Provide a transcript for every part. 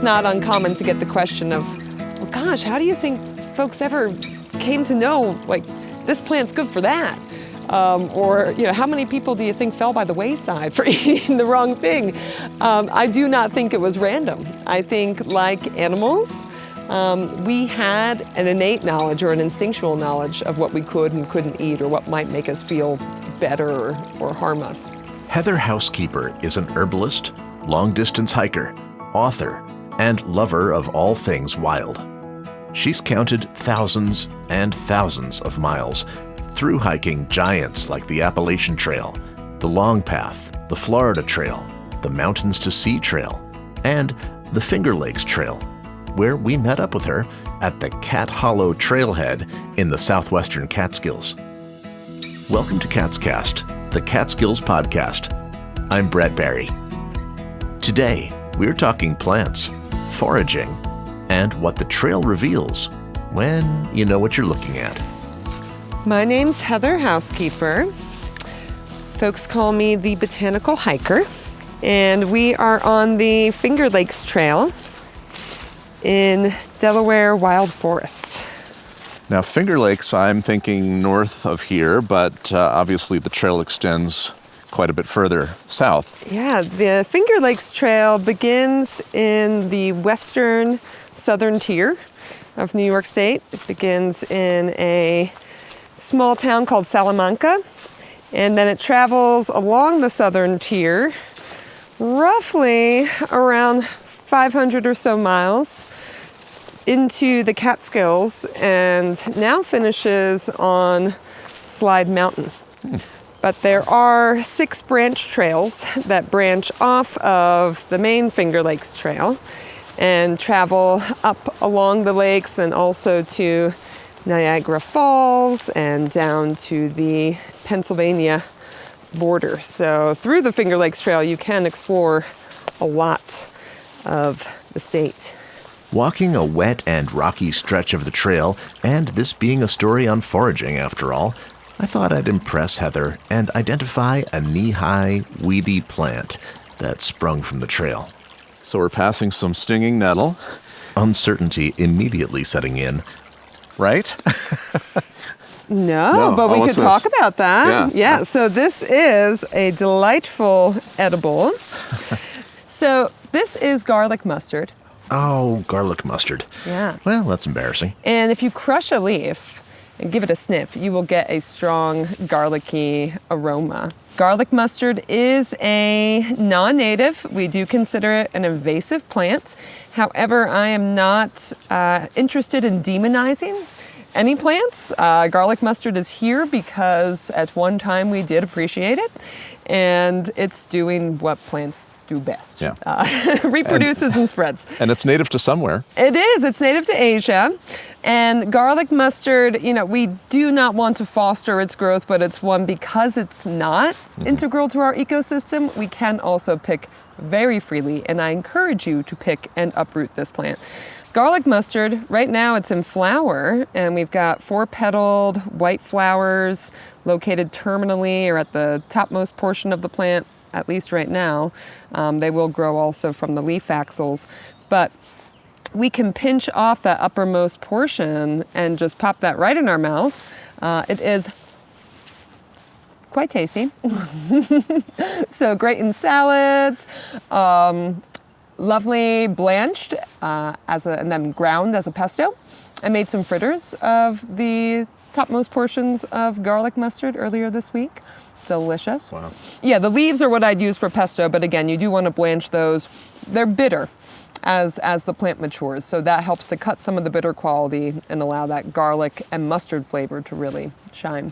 not uncommon to get the question of, well, gosh, how do you think folks ever came to know, like, this plant's good for that? Or, how many people do you think fell by the wayside for eating the wrong thing? I do not think it was random. I think, like animals, we had an innate knowledge or an instinctual knowledge of what we could and couldn't eat, or what might make us feel better or harm us. Heather Houskeeper is an herbalist, long-distance hiker, author, and lover of all things wild. She's counted thousands and thousands of miles through hiking giants like the Appalachian Trail, the Long Path, the Florida Trail, the Mountains to Sea Trail, and the Finger Lakes Trail, where we met up with her at the Cat Hollow Trailhead in the southwestern Catskills. Welcome to Kaatscast, the Catskills podcast. I'm Brett Barry. Today, we're talking plants, foraging, and what the trail reveals when you know what you're looking at. My name's Heather Houskeeper. Folks call me the Botanical hiker, and we are on the Finger Lakes Trail in Delaware Wild Forest. Now, Finger Lakes, I'm thinking north of here, but obviously the trail extends quite a bit further south. Yeah, the Finger Lakes Trail begins in the western southern tier of New York State. It begins in a small town called Salamanca, and then it travels along the southern tier, roughly around 500 or so miles, into the Catskills, and now finishes on Slide Mountain. But there are 6 branch trails that branch off of the main Finger Lakes Trail and travel up along the lakes and also to Niagara Falls and down to the Pennsylvania border. So through the Finger Lakes Trail, you can explore a lot of the state. Walking a wet and rocky stretch of the trail, and this being a story on foraging after all, I thought I'd impress Heather and identify a knee-high, weedy plant that sprung from the trail. So we're passing some stinging nettle. Uncertainty immediately setting in. Right? No, but we could talk about that. Yeah. So this is a delightful edible. So this is garlic mustard. Oh, garlic mustard. Yeah. Well, that's embarrassing. And if you crush a leaf and give it a sniff, you will get a strong garlicky aroma. Garlic mustard is a non-native. We do consider it an invasive plant. However, I am not interested in demonizing any plants. Garlic mustard is here because at one time we did appreciate it, and it's doing what plants do best. Yeah. Reproduces and spreads. And it's native to somewhere. It is. It's native to Asia. And garlic mustard, we do not want to foster its growth, but it's one, because it's not integral to our ecosystem, we can also pick very freely, and I encourage you to pick and uproot this plant. Garlic mustard, right now it's in flower, and we've got 4-petaled white flowers located terminally or at the topmost portion of the plant, at least right now. They will grow also from the leaf axils, but we can pinch off that uppermost portion and just pop that right in our mouths. It is quite tasty. So great in salads, lovely blanched and then ground as a pesto. I made some fritters of the topmost portions of garlic mustard earlier this week. Delicious. Wow. Yeah, the leaves are what I'd use for pesto, but again, you do want to blanch those. They're bitter as the plant matures, so that helps to cut some of the bitter quality and allow that garlic and mustard flavor to really shine.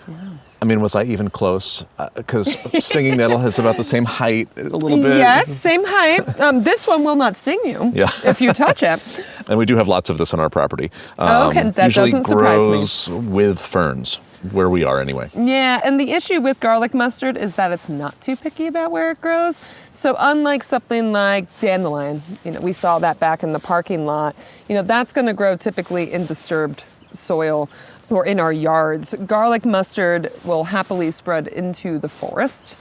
Yeah. I mean, was I even close? Because stinging nettle has about the same height, a little bit. Yes, same height. This one will not sting you if you touch it. And we do have lots of this on our property. Okay, that doesn't surprise me. Usually grows with ferns, where we are anyway. Yeah, and the issue with garlic mustard is that it's not too picky about where it grows. So unlike something like dandelion, we saw that back in the parking lot, that's going to grow typically in disturbed soil or in our yards. Garlic mustard will happily spread into the forest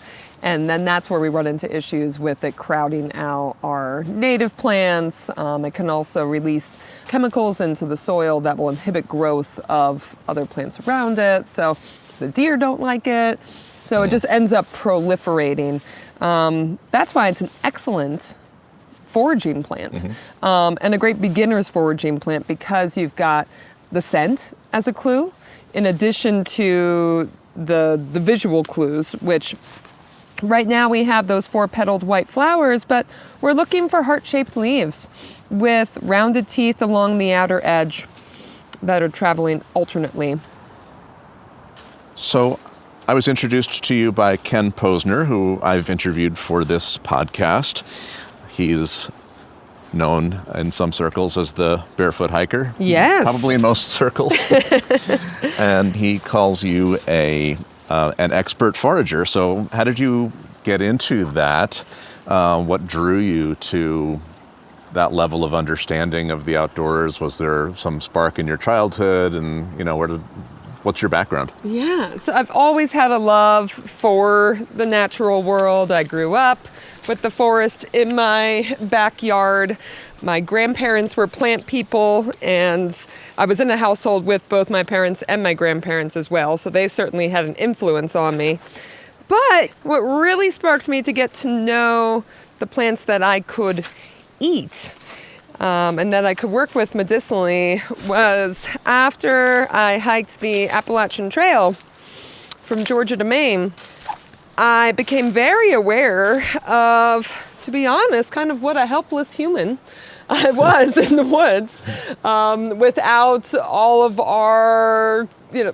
And then that's where we run into issues with it crowding out our native plants. It can also release chemicals into the soil that will inhibit growth of other plants around it. So the deer don't like it. So it just ends up proliferating. That's why it's an excellent foraging plant, and a great beginner's foraging plant, because you've got the scent as a clue, in addition to the visual clues, which right now we have those 4-petaled white flowers, but we're looking for heart-shaped leaves with rounded teeth along the outer edge that are traveling alternately. So I was introduced to you by Ken Posner, who I've interviewed for this podcast. He's known in some circles as the barefoot hiker. Yes. Probably in most circles. And he calls you an expert forager. So how did you get into that? What drew you to that level of understanding of the outdoors? Was there some spark in your childhood? And, what's your background? Yeah, so I've always had a love for the natural world. I grew up with the forest in my backyard. My grandparents were plant people, and I was in a household with both my parents and my grandparents as well, so they certainly had an influence on me. But what really sparked me to get to know the plants that I could eat, and that I could work with medicinally, was after I hiked the Appalachian Trail from Georgia to Maine. I became very aware of, to be honest, kind of what a helpless human I was in the woods, without all of our,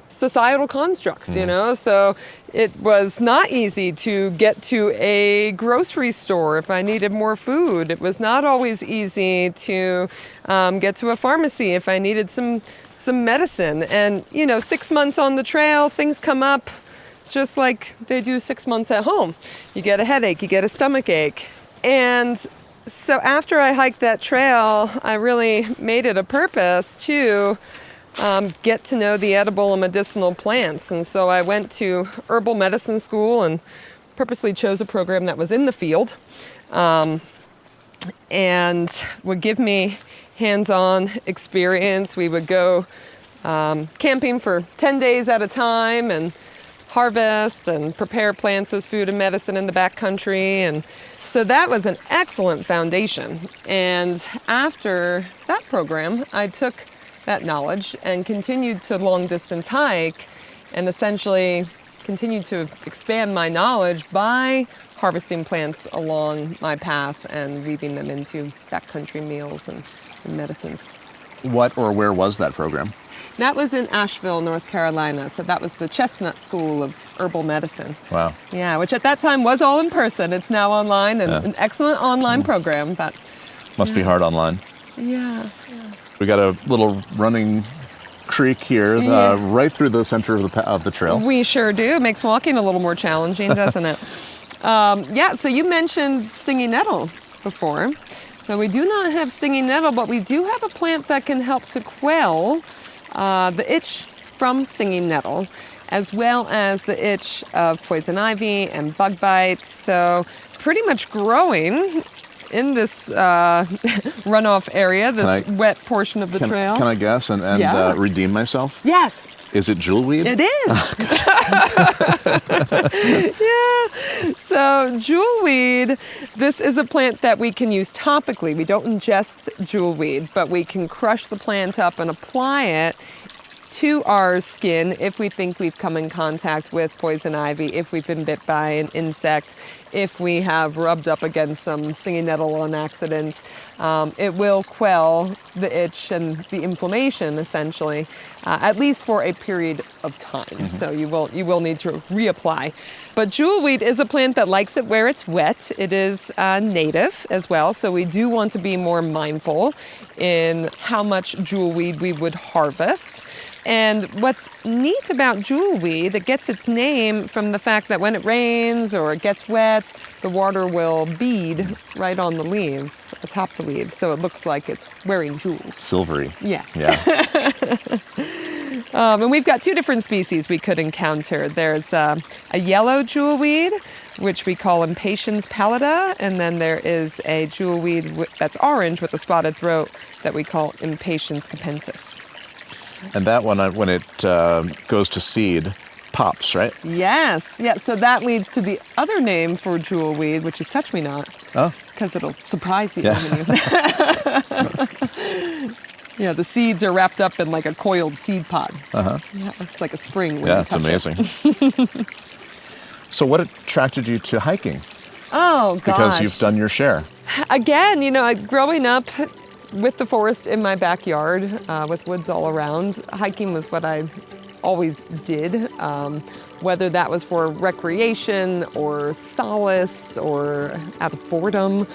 societal constructs, So it was not easy to get to a grocery store if I needed more food. It was not always easy to get to a pharmacy if I needed some medicine. And, 6 months on the trail, things come up just like they do 6 months at home. You get a headache, you get a stomach ache. And so after I hiked that trail, I really made it a purpose to get to know the edible and medicinal plants. And so I went to herbal medicine school and purposely chose a program that was in the field, and would give me hands-on experience. We would go camping for 10 days at a time and harvest and prepare plants as food and medicine in the backcountry. And so that was an excellent foundation. And after that program, I took that knowledge and continued to long distance hike, and essentially continued to expand my knowledge by harvesting plants along my path and weaving them into backcountry meals and medicines. What or where was that program? That was in Asheville, North Carolina. So that was the Chestnut School of Herbal Medicine. Wow. Yeah, which at that time was all in person. It's now online, and an excellent online program. But must be hard online. Yeah. We got a little running creek here, right through the center of the trail. We sure do. It makes walking a little more challenging, doesn't it? So you mentioned stinging nettle before. So we do not have stinging nettle, but we do have a plant that can help to quell the itch from stinging nettle, as well as the itch of poison ivy and bug bites. So pretty much growing in this runoff area, this wet portion of the trail. Can I guess and redeem myself? Yes. Is it jewelweed? It is. Yeah. So jewelweed, this is a plant that we can use topically. We don't ingest jewelweed, but we can crush the plant up and apply it to our skin if we think we've come in contact with poison ivy, if we've been bit by an insect, if we have rubbed up against some stinging nettle on accident. It will quell the itch and the inflammation, essentially, at least for a period of time. Mm-hmm. So you will need to reapply. But jewelweed is a plant that likes it where it's wet. It is native as well, so we do want to be more mindful in how much jewelweed we would harvest. And what's neat about jewelweed, it gets its name from the fact that when it rains or it gets wet, the water will bead right on the leaves, atop the leaves, so it looks like it's wearing jewels. Silvery. Yes. Yeah. And we've got two different species we could encounter. There's a yellow jewelweed, which we call Impatiens pallida, and then there is a jewelweed that's orange with a spotted throat that we call Impatiens capensis. And that one, when it goes to seed, pops, right? Yes, yeah. So that leads to the other name for jewelweed, which is touch-me-not. Oh. Because it'll surprise you. Yeah. Yeah, the seeds are wrapped up in like a coiled seed pod. Uh-huh. Yeah, it's like a spring. When Yeah, you it's touch amazing. It. So what attracted you to hiking? Oh, gosh. Because you've done your share. Again, growing up with the forest in my backyard, with woods all around, hiking was what I always did, whether that was for recreation or solace or out of boredom.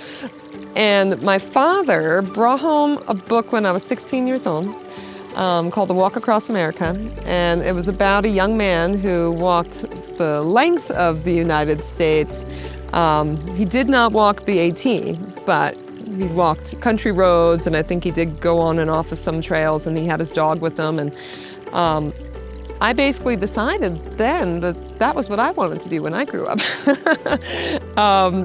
And my father brought home a book when I was 16 years old called The Walk Across America. And it was about a young man who walked the length of the United States. He did not walk the AT, but he walked country roads, and I think he did go on and off of some trails, and he had his dog with him. And I basically decided then that was what I wanted to do when I grew up.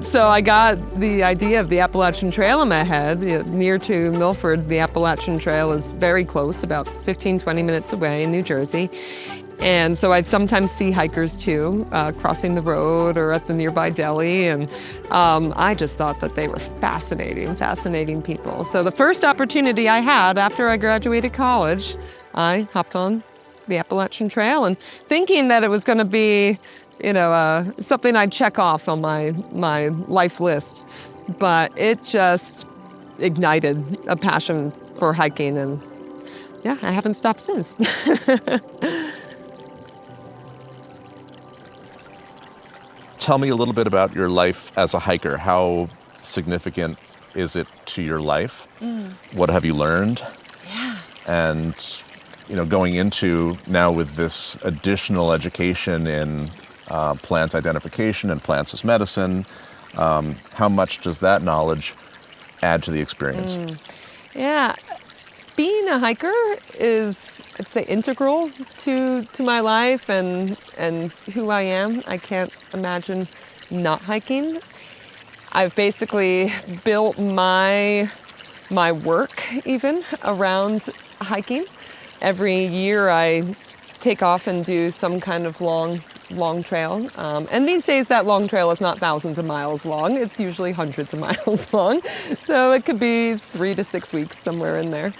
So I got the idea of the Appalachian Trail in my head. Near to Milford, the Appalachian Trail is very close, about 15, 20 minutes away in New Jersey. And so I'd sometimes see hikers too, crossing the road or at the nearby deli. And I just thought that they were fascinating people. So the first opportunity I had after I graduated college, I hopped on the Appalachian Trail, and thinking that it was going to be, something I'd check off on my life list. But it just ignited a passion for hiking, and yeah, I haven't stopped since. Tell me a little bit about your life as a hiker. How significant is it to your life? What have you learned? Yeah. And going into now with this additional education in plant identification and plants as medicine, how much does that knowledge add to the experience? Yeah, being a hiker is, I'd say, integral to my life and who I am. I can't imagine not hiking. I've basically built my work even around hiking. Every year I take off and do some kind of long trail. And these days that long trail is not thousands of miles long. It's usually hundreds of miles long. So it could be 3 to 6 weeks, somewhere in there.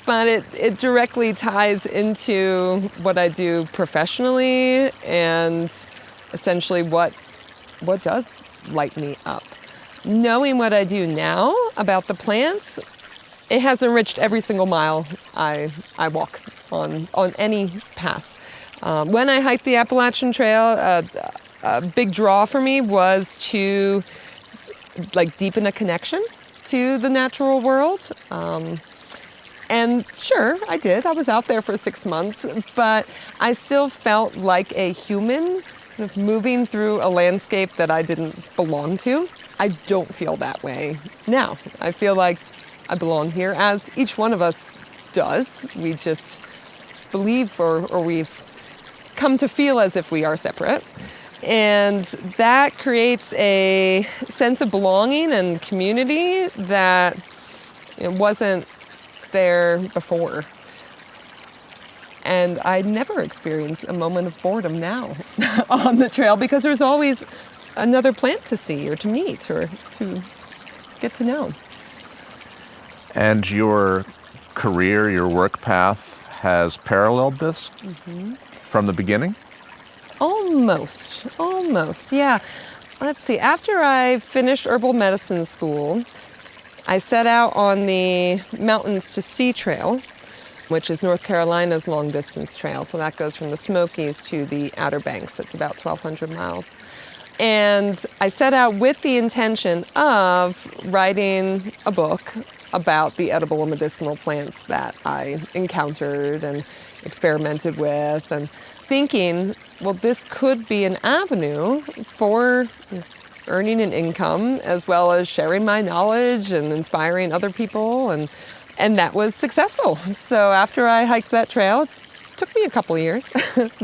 But it directly ties into what I do professionally and essentially what does light me up. Knowing what I do now about the plants, it has enriched every single mile I walk on any path. When I hiked the Appalachian Trail, a big draw for me was to deepen a connection to the natural world. And sure, I did. I was out there for 6 months, but I still felt like a human moving through a landscape that I didn't belong to. I don't feel that way now. I feel like I belong here, as each one of us does. We just believe or we've come to feel as if we are separate. And that creates a sense of belonging and community that wasn't there before. And I never experience a moment of boredom now on the trail, because there's always another plant to see or to meet or to get to know. And your career, your work path has paralleled this from the beginning? Almost, yeah. Let's see, after I finished herbal medicine school, I set out on the Mountains to Sea Trail, which is North Carolina's long distance trail. So that goes from the Smokies to the Outer Banks. It's about 1,200 miles. And I set out with the intention of writing a book about the edible and medicinal plants that I encountered and experimented with, and thinking, well, this could be an avenue for earning an income as well as sharing my knowledge and inspiring other people, and that was successful. So after I hiked that trail, took me a couple years,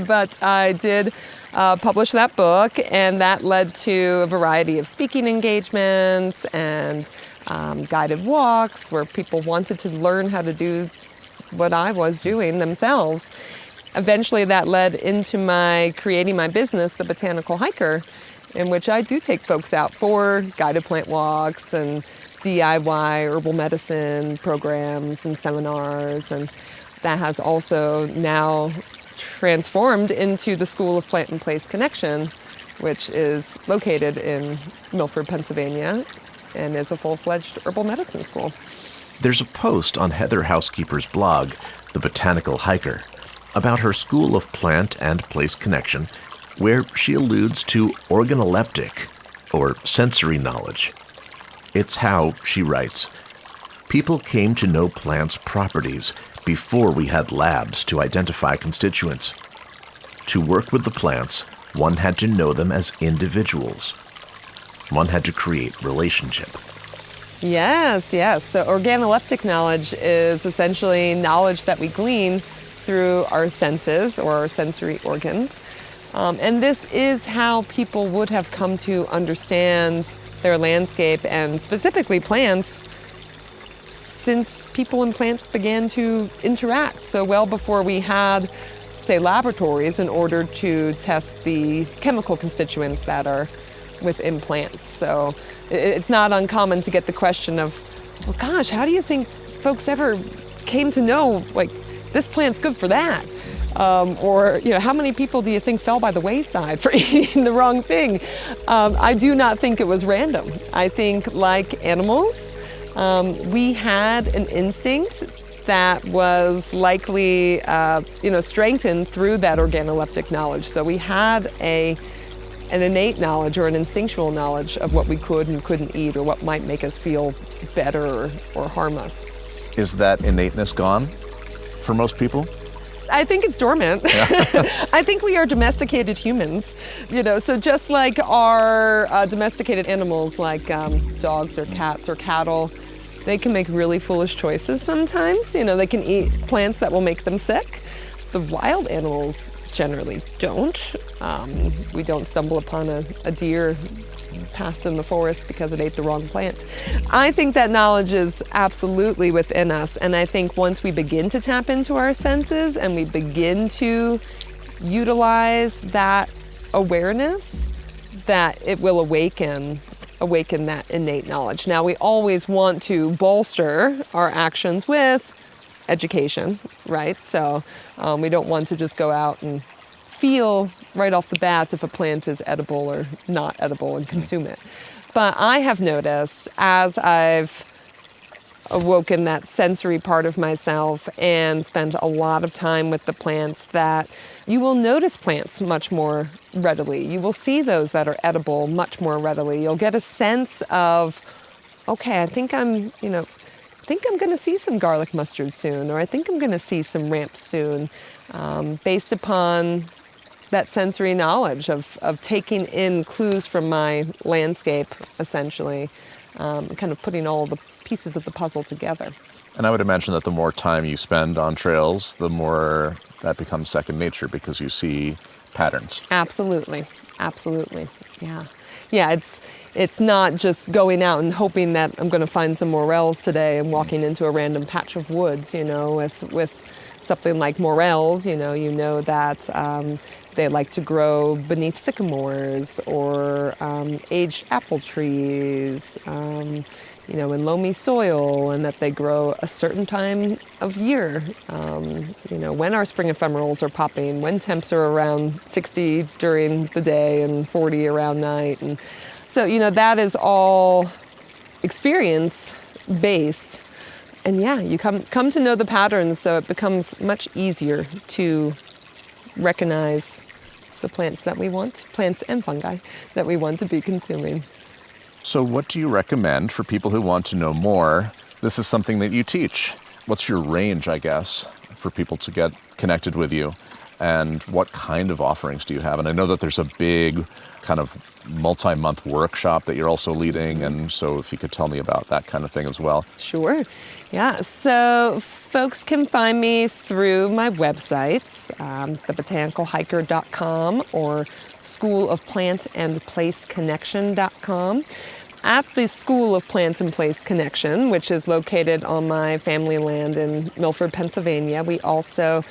but I did publish that book, and that led to a variety of speaking engagements and guided walks where people wanted to learn how to do what I was doing themselves. Eventually that led into my creating my business, the Botanical Hiker, in which I do take folks out for guided plant walks and DIY herbal medicine programs and seminars, and that has also now transformed into the School of Plant and Place Connection, which is located in Milford, Pennsylvania, and is a full-fledged herbal medicine school. There's a post on Heather Houskeeper's blog, The Botanical Hiker, about her School of Plant and Place Connection, where she alludes to organoleptic, or sensory knowledge. It's how, she writes, people came to know plants' properties before we had labs to identify constituents. To work with the plants, one had to know them as individuals. One had to create relationship. Yes. So organoleptic knowledge is essentially knowledge that we glean through our senses or our sensory organs. And this is how people would have come to understand their landscape and specifically plants since people and plants began to interact. So well before we had, say, laboratories in order to test the chemical constituents that are within plants. So it's not uncommon to get the question of, well, gosh, how do you think folks ever came to know, like, this plant's good for that? Or, how many people do you think fell by the wayside for eating the wrong thing? I do not think it was random. I think, like animals, we had an instinct that was likely, strengthened through that organoleptic knowledge. So we had an innate knowledge or an instinctual knowledge of what we could and couldn't eat or what might make us feel better or harm us. Is that innateness gone for most people? I think it's dormant. Yeah. I think we are domesticated humans, so just like our domesticated animals like dogs or cats or cattle, they can make really foolish choices sometimes. They can eat plants that will make them sick. The wild animals generally don't. We don't stumble upon a deer passed in the forest because it ate the wrong plant. I think that knowledge is absolutely within us, and I think once we begin to tap into our senses and we begin to utilize that awareness, that it will awaken that innate knowledge. Now, we always want to bolster our actions with education, right? So we don't want to just go out and feel right off the bat if a plant is edible or not edible and consume it. But I have noticed as I've awoken that sensory part of myself and spent a lot of time with the plants that you will notice plants much more readily. You will see those that are edible much more readily. You'll get a sense of, okay, I think I'm going to see some garlic mustard soon, or I think I'm going to see some ramps soon, based upon that sensory knowledge of taking in clues from my landscape, essentially, kind of putting all the pieces of the puzzle together. And I would imagine that the more time you spend on trails, the more that becomes second nature because you see patterns. Absolutely. Yeah, it's not just going out and hoping that I'm going to find some morels today and walking into a random patch of woods, with something like morels, you know that they like to grow beneath sycamores or aged apple trees, in loamy soil, and that they grow a certain time of year, when our spring ephemerals are popping, when temps are around 60 during the day and 40 around night. And so, that is all experience-based. And yeah, you come to know the patterns, so it becomes much easier to recognize the plants and fungi that we want to be consuming. So what do you recommend for people who want to know more? This is something that you teach. What's your range, I guess, for people to get connected with you? And what kind of offerings do you have? And I know that there's a big kind of multi-month workshop that you're also leading. And so if you could tell me about that kind of thing as well. Sure. Yeah. So folks can find me through my websites, thebotanicalhiker.com or schoolofplantandplaceconnection.com. At the School of Plant and Place Connection, which is located on my family land in Milford, Pennsylvania, we also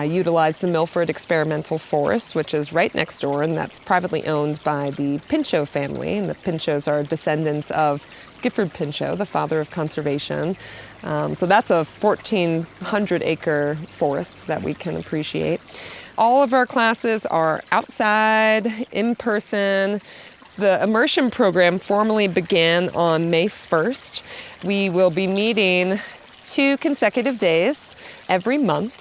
utilize the Milford Experimental Forest, which is right next door, and that's privately owned by the Pinchot family. And the Pinchots are descendants of Gifford Pinchot, the father of conservation. So that's a 1,400-acre forest that we can appreciate. All of our classes are outside, in person. The immersion program formally began on May 1st. We will be meeting 2 consecutive days every month.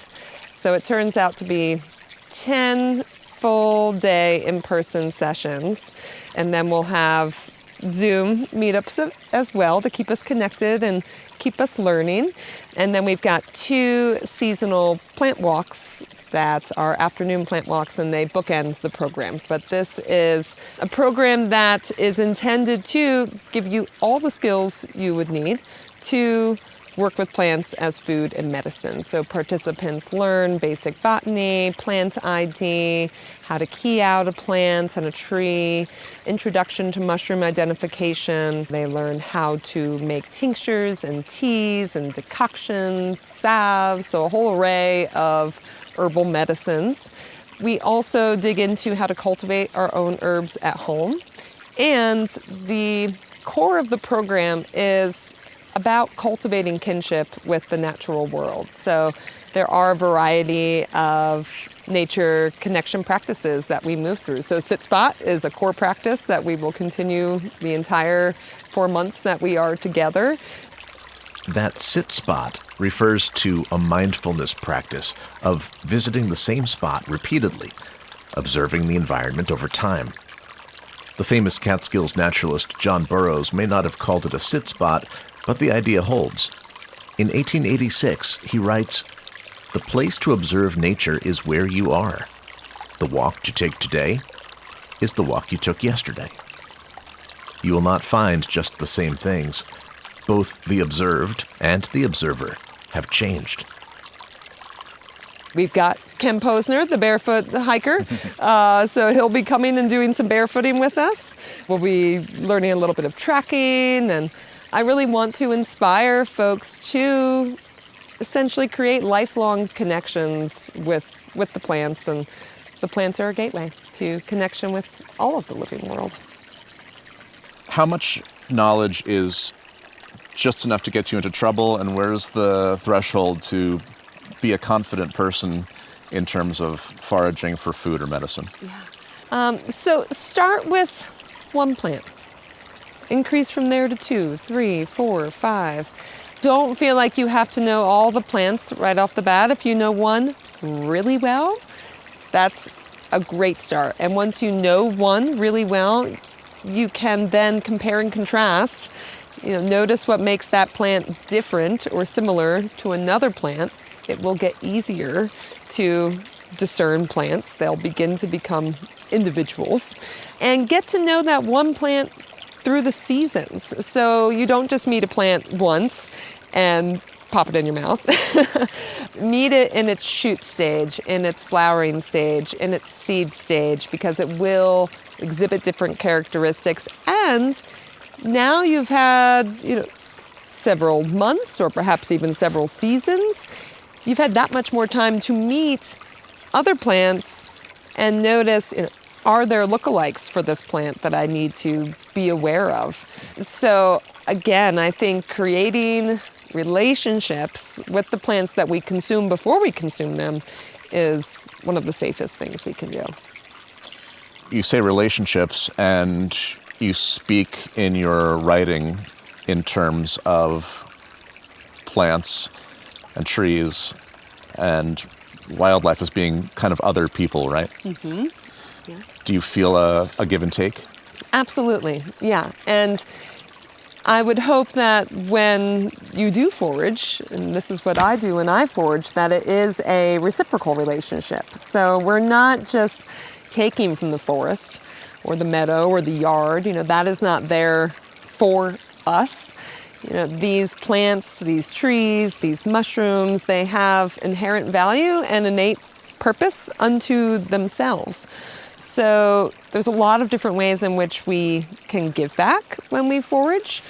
So it turns out to be 10 full day in-person sessions. And then we'll have Zoom meetups as well to keep us connected and keep us learning. And then we've got 2 seasonal plant walks that are afternoon plant walks, and they bookend the programs. But this is a program that is intended to give you all the skills you would need to work with plants as food and medicine. So participants learn basic botany, plant ID, how to key out a plant and a tree, introduction to mushroom identification. They learn how to make tinctures and teas and decoctions, salves, so a whole array of herbal medicines. We also dig into how to cultivate our own herbs at home. And the core of the program is about cultivating kinship with the natural world. So there are a variety of nature connection practices that we move through. So Sit Spot is a core practice that we will continue the entire 4 months that we are together. That sit spot refers to a mindfulness practice of visiting the same spot repeatedly, observing the environment over time. The famous Catskills naturalist John Burroughs may not have called it a sit spot, but the idea holds. In 1886, he writes, "The place to observe nature is where you are. The walk you take today is the walk you took yesterday. You will not find just the same things. Both the observed and the observer have changed." We've got Ken Posner, the barefoot hiker. So he'll be coming and doing some barefooting with us. We'll be learning a little bit of tracking, and I really want to inspire folks to essentially create lifelong connections with the plants, and the plants are a gateway to connection with all of the living world. How much knowledge is just enough to get you into trouble, and where's the threshold to be a confident person in terms of foraging for food or medicine? So start with one plant. Increase from there to 2, 3, 4, 5. Don't feel like you have to know all the plants right off the bat. If you know one really well, that's a great start. And once you know one really well, you can then compare and contrast. Notice what makes that plant different or similar to another plant. It will get easier to discern plants. They'll begin to become individuals. And get to know that one plant through the seasons. So you don't just meet a plant once and pop it in your mouth. Meet it in its shoot stage, in its flowering stage, in its seed stage, because it will exhibit different characteristics. And now you've had, several months or perhaps even several seasons. You've had that much more time to meet other plants and notice, are there lookalikes for this plant that I need to be aware of? So again, I think creating relationships with the plants that we consume before we consume them is one of the safest things we can do. You say relationships, and you speak in your writing in terms of plants and trees and wildlife as being kind of other people, right? Mm-hmm. Yeah. Do you feel a give and take? Absolutely, yeah. And I would hope that when you do forage, and this is what I do when I forage, that it is a reciprocal relationship. So we're not just taking from the forest or the meadow or the yard, that is not there for us. These plants, these trees, these mushrooms, they have inherent value and innate purpose unto themselves. So there's a lot of different ways in which we can give back when we forage.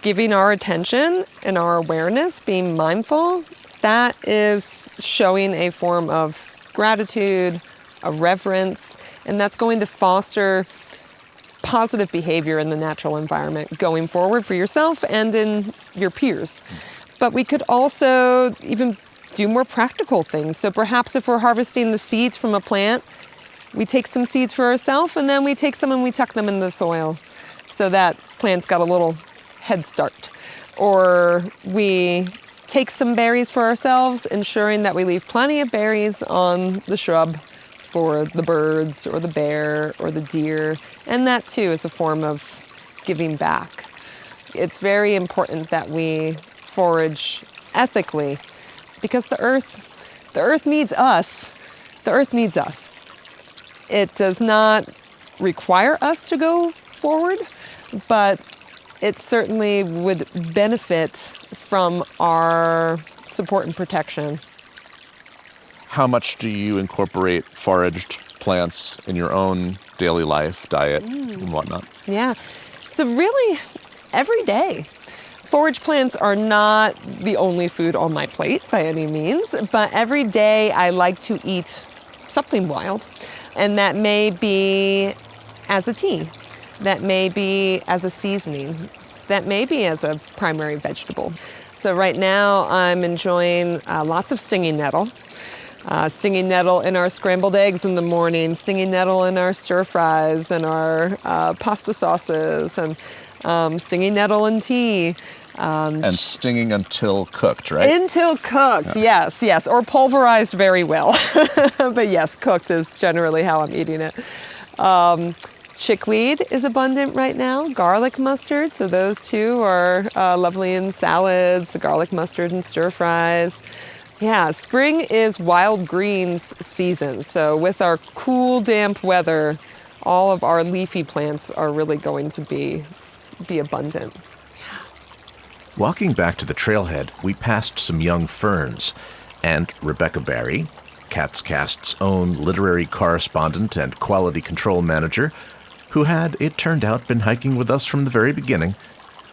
Giving our attention and our awareness, being mindful, that is showing a form of gratitude, a reverence, and that's going to foster positive behavior in the natural environment going forward for yourself and in your peers. But we could also even do more practical things. So perhaps if we're harvesting the seeds from a plant, we take some seeds for ourselves, and then we take some and we tuck them in the soil so that plant's got a little head start. Or we take some berries for ourselves, ensuring that we leave plenty of berries on the shrub for the birds or the bear or the deer. And that too is a form of giving back. It's very important that we forage ethically because the earth needs us. The earth needs us. It does not require us to go forward, but it certainly would benefit from our support and protection. How much do you incorporate foraged plants in your own daily life, diet, and whatnot? Yeah, so really every day. Forage plants are not the only food on my plate by any means, but every day I like to eat something wild. And that may be as a tea, that may be as a seasoning, that may be as a primary vegetable. So right now I'm enjoying lots of stinging nettle. Stinging nettle in our scrambled eggs in the morning, stinging nettle in our stir fries and our pasta sauces, and stinging nettle in tea. And stinging until cooked, right? Until cooked, yes, or pulverized very well. But yes, cooked is generally how I'm eating it. Chickweed is abundant right now, garlic mustard, so those two are lovely in salads, the garlic mustard and stir fries. Yeah, spring is wild greens season, so with our cool, damp weather, all of our leafy plants are really going to be abundant. Walking back to the trailhead, we passed some young ferns, and Rebecca Barry, Kaatscast's own literary correspondent and quality control manager, who had, it turned out, been hiking with us from the very beginning,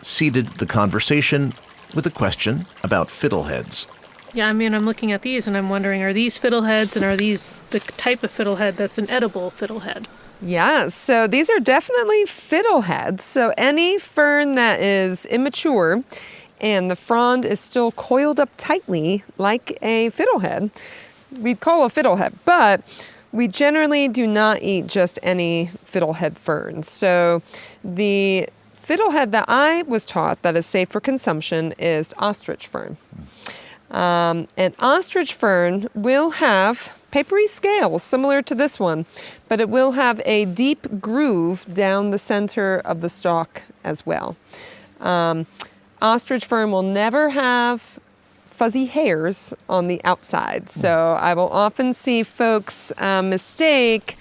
seeded the conversation with a question about fiddleheads. Yeah, I'm looking at these and I'm wondering, are these fiddleheads, and are these the type of fiddlehead that's an edible fiddlehead? Yeah, so these are definitely fiddleheads. So any fern that is immature and the frond is still coiled up tightly like a fiddlehead, we'd call a fiddlehead. But we generally do not eat just any fiddlehead fern. So the fiddlehead that I was taught that is safe for consumption is ostrich fern. And ostrich fern will have papery scales similar to this one, but it will have a deep groove down the center of the stalk as well. Ostrich fern will never have fuzzy hairs on the outside, so I will often see folks mistake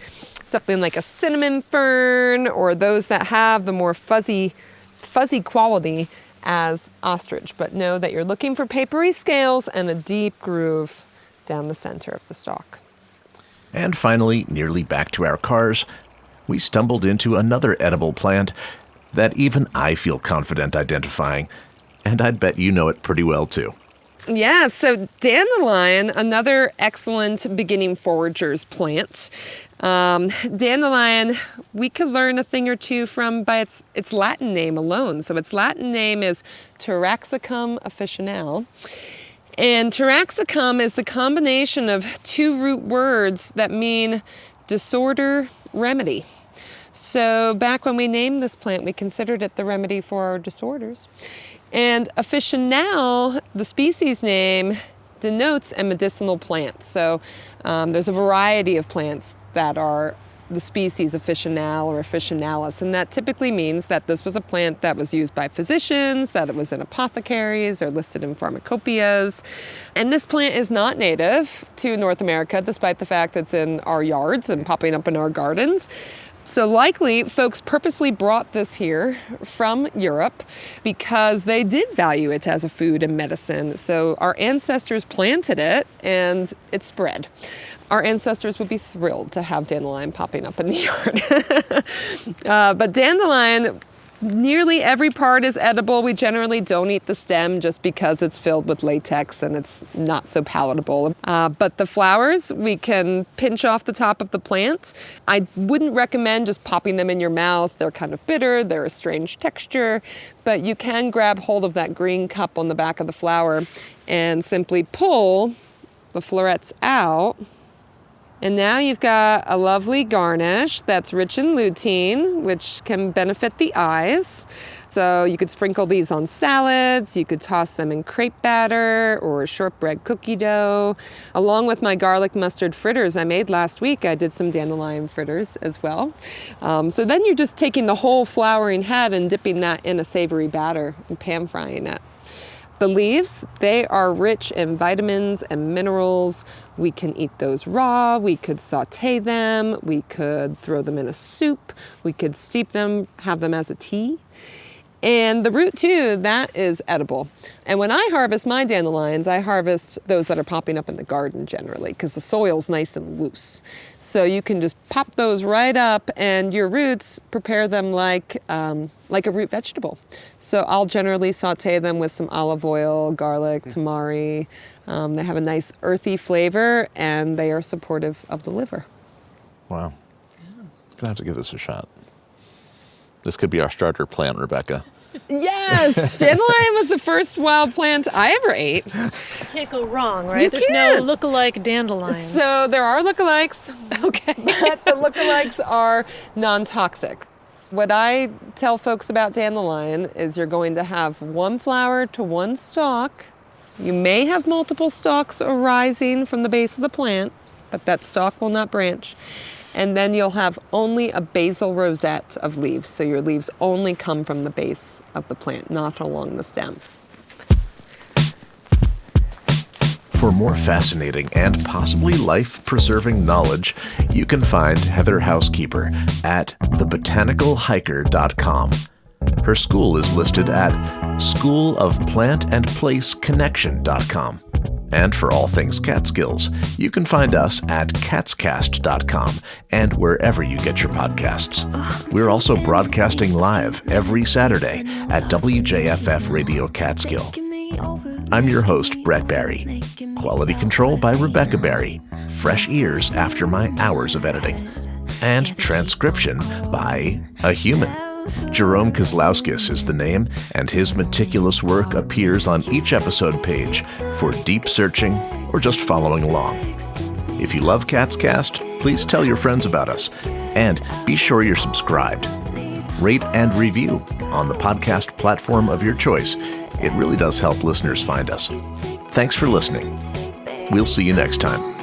something like a cinnamon fern or those that have the more fuzzy quality as ostrich, but know that you're looking for papery scales and a deep groove down the center of the stalk. And finally, nearly back to our cars, we stumbled into another edible plant that even I feel confident identifying, and I'd bet you know it pretty well too. Yeah, so dandelion, another excellent beginning forager's plant. Dandelion, we could learn a thing or two from by its Latin name alone. So its Latin name is Taraxacum officinale. And Taraxacum is the combination of two root words that mean disorder, remedy. So back when we named this plant, we considered it the remedy for our disorders. And officinale, the species name, denotes a medicinal plant. So there's a variety of plants that are the species officinale or officinalis, and that typically means that this was a plant that was used by physicians, that it was in apothecaries or listed in pharmacopoeias. And this plant is not native to North America, despite the fact it's in our yards and popping up in our gardens. So likely folks purposely brought this here from Europe because they did value it as a food and medicine. So our ancestors planted it and it spread. Our ancestors would be thrilled to have dandelion popping up in the yard. But dandelion, nearly every part is edible. We generally don't eat the stem just because it's filled with latex and it's not so palatable. But the flowers, we can pinch off the top of the plant. I wouldn't recommend just popping them in your mouth. They're kind of bitter, they're a strange texture, but you can grab hold of that green cup on the back of the flower and simply pull the florets out. And now you've got a lovely garnish that's rich in lutein, which can benefit the eyes. So you could sprinkle these on salads, you could toss them in crepe batter or shortbread cookie dough. Along with my garlic mustard fritters I made last week, I did some dandelion fritters as well. So then you're just taking the whole flowering head and dipping that in a savory batter and pan frying it. The leaves, they are rich in vitamins and minerals. We can eat those raw, we could saute them, we could throw them in a soup, we could steep them, have them as a tea. And the root too, that is edible. And when I harvest my dandelions, I harvest those that are popping up in the garden generally because the soil's nice and loose. So you can just pop those right up and your roots, prepare them like a root vegetable. So I'll generally saute them with some olive oil, garlic, tamari. They have a nice earthy flavor and they are supportive of the liver. Wow. I'm gonna have to give this a shot. This could be our starter plant, Rebecca. Yes, dandelion was the first wild plant I ever ate. You can't go wrong, right? You There's can't. no lookalike dandelion. So there are lookalikes, Okay. but the lookalikes are non-toxic. What I tell folks about dandelion is you're going to have one flower to one stalk. You may have multiple stalks arising from the base of the plant, but that stalk will not branch. And then you'll have only a basal rosette of leaves. So your leaves only come from the base of the plant, not along the stem. For more fascinating and possibly life-preserving knowledge, you can find Heather Houskeeper at thebotanicalhiker.com. Her school is listed at schoolofplantandplaceconnection.com. And for all things Catskills, you can find us at Kaatscast.com and wherever you get your podcasts. We're also broadcasting live every Saturday at WJFF Radio Catskill. I'm your host, Brett Barry. Quality control by Rebecca Barry. Fresh ears after my hours of editing. And transcription by a human. Jerome Kozlowskis is the name, and his meticulous work appears on each episode page for deep searching or just following along. If you love Kaatscast, please tell your friends about us, and be sure you're subscribed. Rate and review on the podcast platform of your choice. It really does help listeners find us. Thanks for listening. We'll see you next time.